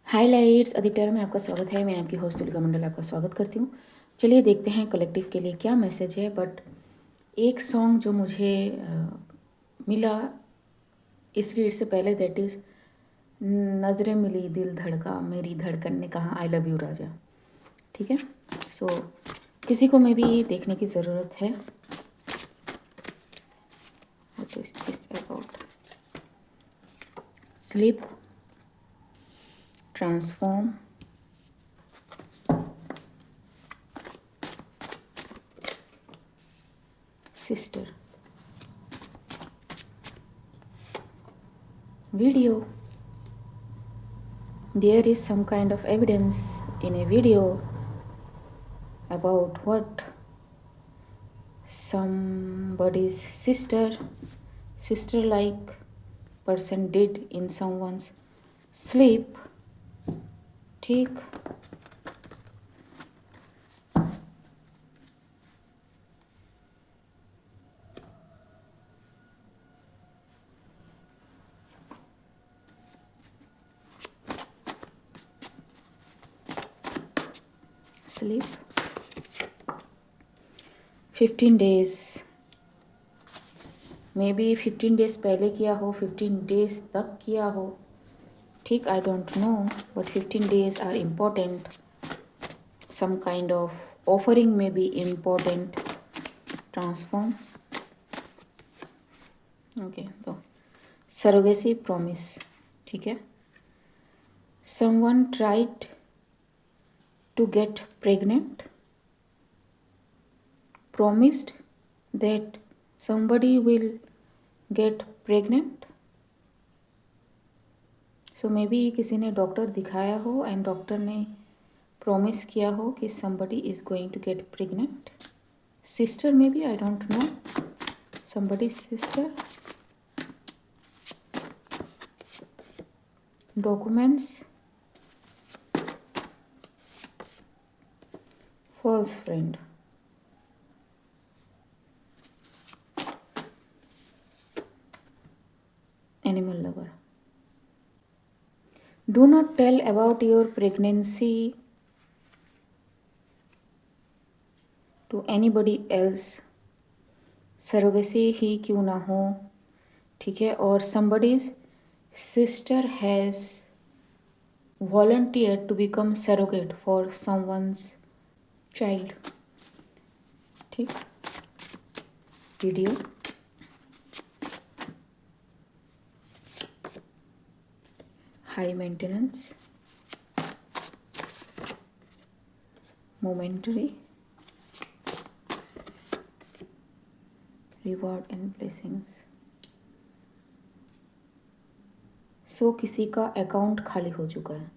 हाय lights अदीप्टेरा में आपका स्वागत है। मैं आपकी होस्ट तुलिका मंडल आपका स्वागत करती हूँ। चलिए देखते हैं कलेक्टिव के लिए क्या मैसेज है। बट एक सॉन्ग जो मुझे मिला इस रीड से पहले, दैट इज़ नज़रें मिली दिल धड़का मेरी धड़कन ने कहा आई लव यू राजा। ठीक है, सो किसी को मे भी देखने की ज़रूरत है। What is this about? Sleep, transform, sister, video. There is some kind of evidence in a video about what somebody's sister like person did in someone's sleep. ठीक, sleep 15 days, maybe 15 days पहले किया हो, 15 days तक किया हो, ठीक, I don't know, but 15 days are important. Some kind of offering में be important. Transform, okay, तो सरोगेसी प्रॉमिस, ठीक है. Someone tried to get pregnant, promised that somebody will get pregnant. So maybe किसी ने डॉक्टर दिखाया हो and doctor ने promise किया हो कि somebody is going to get pregnant. Sister maybe, I don't know, somebody's sister. Documents, false friend. Animal lover. Do not tell about your pregnancy to anybody else. Surrogacy ही क्यों ना हो, ठीक है. और somebody's sister has volunteered to become surrogate for someone's child. ठीक, video, high maintenance, momentary, reward and blessings. So किसी का अकाउंट खाली हो चुका है.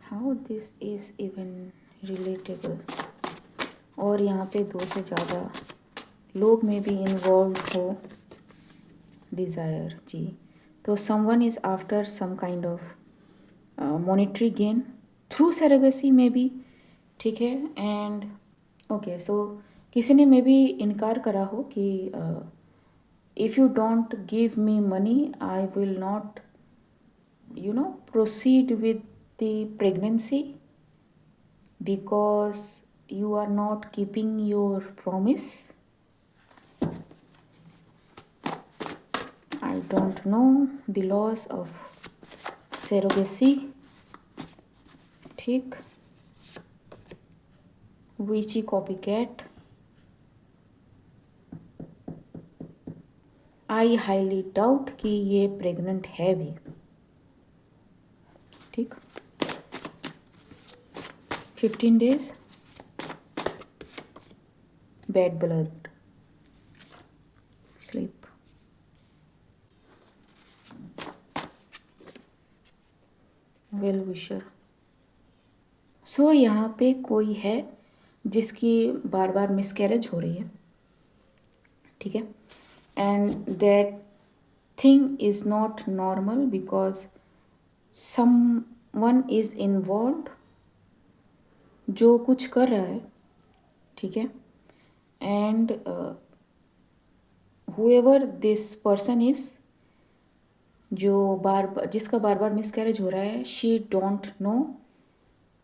How this is even relatable. और यहाँ पे 2 से ज़्यादा लोग में भी इन्वॉल्व हो. डिज़ायर, जी. तो someone is after some kind of monetary gain through surrogacy में भी, ठीक है. एंड ओके, सो किसी ने मे भी इनकार करा हो कि if you don't give me money I will not proceed with the pregnancy because you are not keeping your promise. I don't know the laws of surrogacy. ठीक, witchy copycat. I highly doubt कि ये pregnant है भी. ठीक, 15 days, bad blood, sleep. Well wisher. So यहाँ पे कोई है जिसकी बार बार मिसकैरेज हो रही है, ठीक है. And that thing is not normal because someone is involved जो कुछ कर रहा है, ठीक है. And whoever this person is, जिसका बार बार मिसकैरेज हो रहा है, she don't know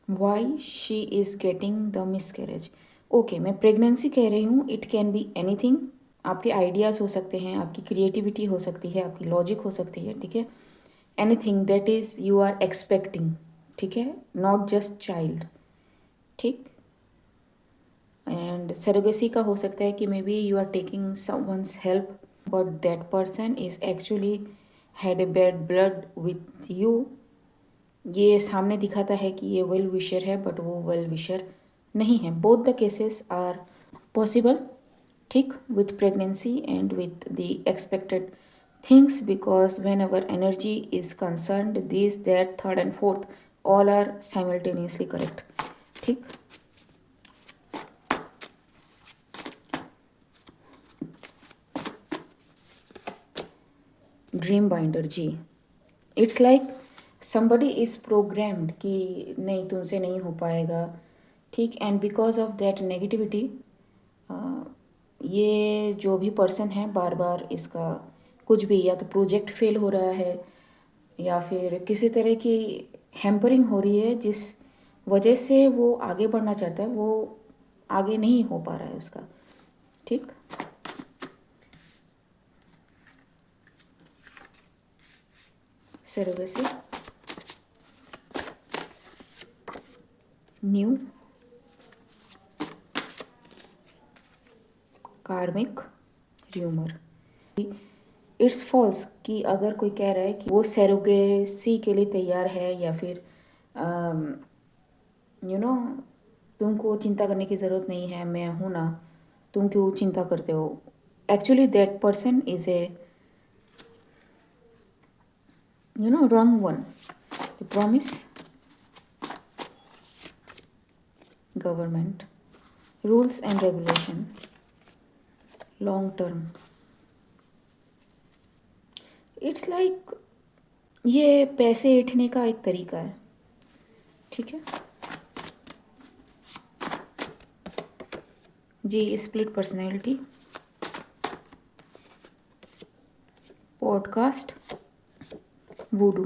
why she is getting the miscarriage. Okay, मैं प्रेगनेंसी कह रही हूँ, इट कैन बी एनीथिंग। आपके आइडियाज़ हो सकते हैं, आपकी क्रिएटिविटी हो सकती है, आपकी लॉजिक हो सकती है, ठीक है। Anything that is you are expecting, ठीक है, नॉट जस्ट चाइल्ड, ठीक। एंड सरोगेसी का हो सकता है कि maybe you are taking someone's help but that person is actually had a bad blood with you. ये सामने दिखाता है कि ये वेल विशर है बट वो वेल विशर नहीं है। Both the cases are possible, ठीक, with pregnancy and with the expected things, because when our energy is concerned this that third and fourth all are simultaneously correct, ठीक। Dream binder ji, it's like somebody is programmed कि नहीं, तुमसे नहीं हो पाएगा, ठीक। And because of that negativity ये जो भी पर्सन है बार बार इसका कुछ भी, या तो प्रोजेक्ट फेल हो रहा है या फिर किसी तरह की हैम्परिंग हो रही है जिस वजह से वो आगे बढ़ना चाहता है, वो आगे नहीं हो पा रहा है उसका, ठीक। सरोगेसी, न्यू, कार्मिक, र्यूमर। इट्स फॉल्स कि अगर कोई कह रहा है कि वो सरोगेसी के लिए तैयार है या फिर यू नो तुमको चिंता करने की ज़रूरत नहीं है, मैं हूँ ना, तुम क्यों चिंता करते हो। Actually that person is a wrong one. Promise, government, rules and regulation, long term. It's like ये पैसे ऐंठने का एक तरीका है, ठीक है जी। Split personality, podcast, voodoo.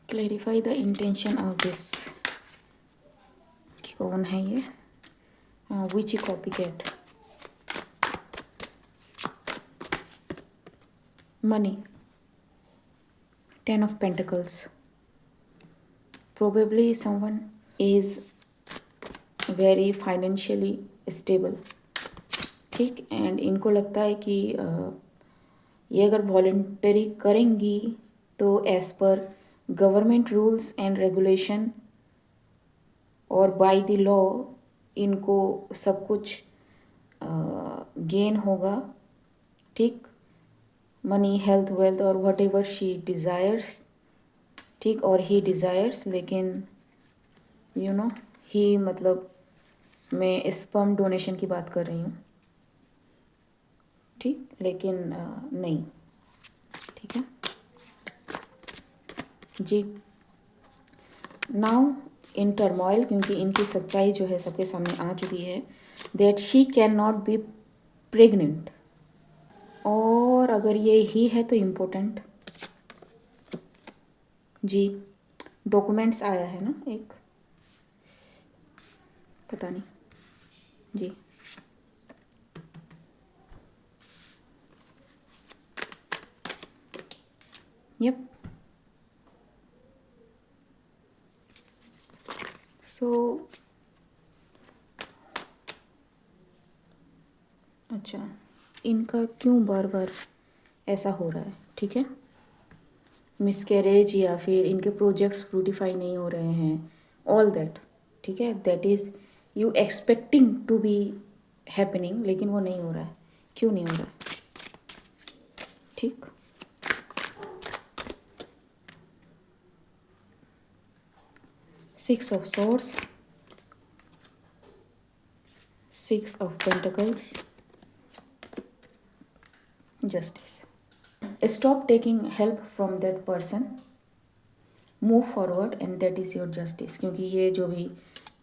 Clarify the intention of this. कौन है ये? Witch copycat. Money, 10 of Pentacles. Probably someone is very financially stable, ठीक। एंड इनको लगता है कि ये अगर वॉलंटरी करेंगी तो as per government rules and regulation और बाय द लॉ इनको सब कुछ गेन होगा, ठीक। मनी, हेल्थ, वेल्थ और वट एवर शी डिज़ायर्स, ठीक, और ही डिज़ायर्स। लेकिन ही मतलब मैं स्पर्म डोनेशन की बात कर रही हूँ, ठीक, लेकिन नहीं, ठीक है जी। नाउ इन टर्मोइल, क्योंकि इनकी सच्चाई जो है सबके सामने आ चुकी है, that she can not be pregnant. और अगर ये ही है तो इम्पोर्टेंट जी, डॉक्यूमेंट्स आया है ना एक, पता नहीं जी। यप, सो अच्छा, इनका क्यों बार बार ऐसा हो रहा है, ठीक है। मिसकैरेज या फिर इनके प्रोजेक्ट्स फ्रूटिफाई नहीं हो रहे हैं, ऑल दैट, ठीक है, that is you expecting to be happening, लेकिन वो नहीं हो रहा है। क्यों नहीं हो रहा है, ठीक। Six of swords, six of pentacles, justice. Stop taking help from that person, move forward and that is your justice. क्योंकि ये जो भी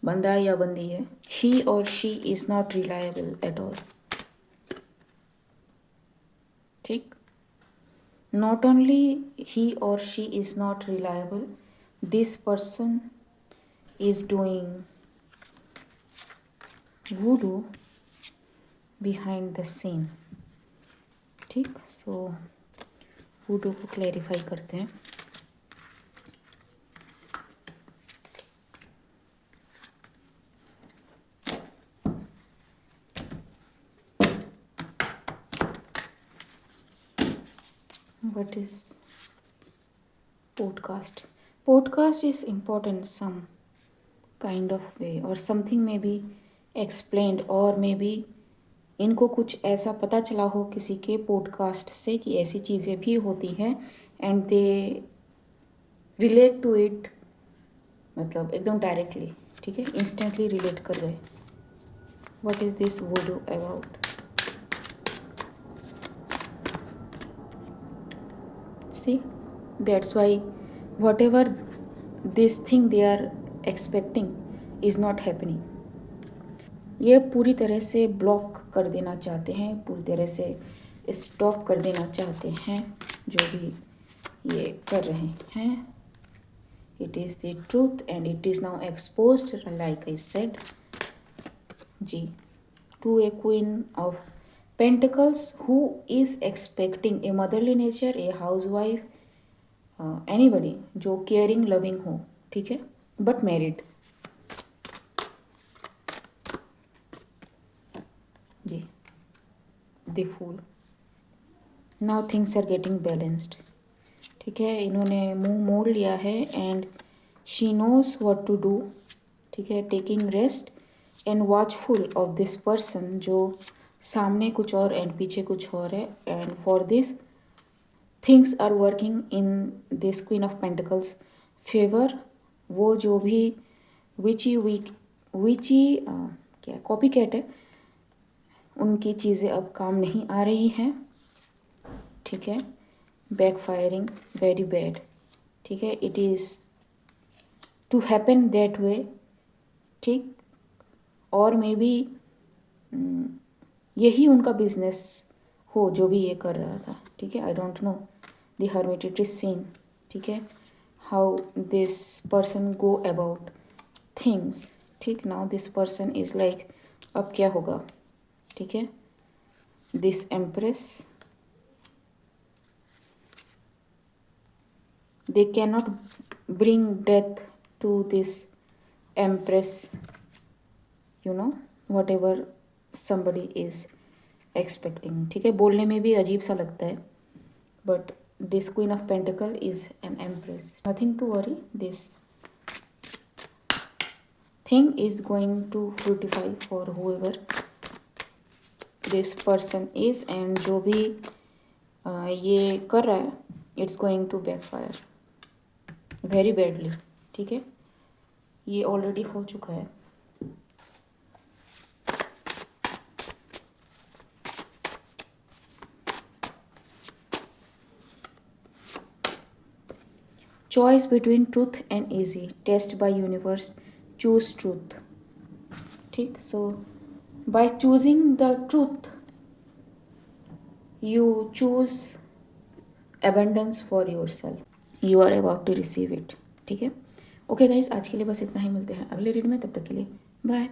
बंदा या बंदी है. He or she is not reliable at all. ठीक. Not only he or she is not reliable, this person is doing voodoo behind the scene. ठीक. सो voodoo को क्लैरिफाई करते हैं. What is podcast? Podcast is important some kind of way, or something may be explained, or maybe इनको कुछ ऐसा पता चला हो किसी के पॉडकास्ट से कि ऐसी चीज़ें भी होती हैं and they relate to it, मतलब एकदम डायरेक्टली. ठीक है, इंस्टेंटली रिलेट कर गए. What is this voodoo about? See, that's why whatever this thing they are expecting is not happening. ये पूरी तरह से ब्लॉक कर देना चाहते हैं, पूरी तरह से स्टॉप कर देना चाहते हैं जो भी ये कर रहे हैं. It is the truth and it is now exposed, like I said. Ji, to a queen of Pentacles who is expecting a motherly nature, a housewife, anybody जो caring loving हो. ठीक है, but married. Ji, the fool. Now things are getting balanced. ठीक है, इन्होंने मुंह मोड़ लिया है and she knows what to do. ठीक है, taking rest and watchful of this person जो सामने कुछ और एंड पीछे कुछ और है. And for this things are working in this queen of pentacles favour. वो जो भी विची क्या कॉपी कैट है, उनकी चीज़ें अब काम नहीं आ रही हैं. ठीक है, बैकफायरिंग वेरी बैड. ठीक है, it is to happen that way. ठीक, और मे बी यही उनका बिजनेस हो जो भी ये कर रहा था. ठीक है, I don't know the hermit. It is seen. ठीक है, how this person go about things. ठीक, now this person is like अब क्या होगा. ठीक है, this empress, they cannot bring death to this empress, you know, whatever somebody is expecting. ठीक है, बोलने में भी अजीब सा लगता है, but this queen of pentacle is an empress. Nothing to worry. This thing is going to fructify for whoever this person is, and जो भी ये कर रहा है, it's going to backfire very badly. ठीक है, ये ऑलरेडी हो चुका है. Choice between truth and easy. Test by universe. Choose truth. ठीक, so by choosing the truth you choose abundance for yourself. You are about to receive it. ठीक है, okay guys, आज के लिए बस इतना ही. मिलते हैं अगले रीड में, तब तक के लिए बाय.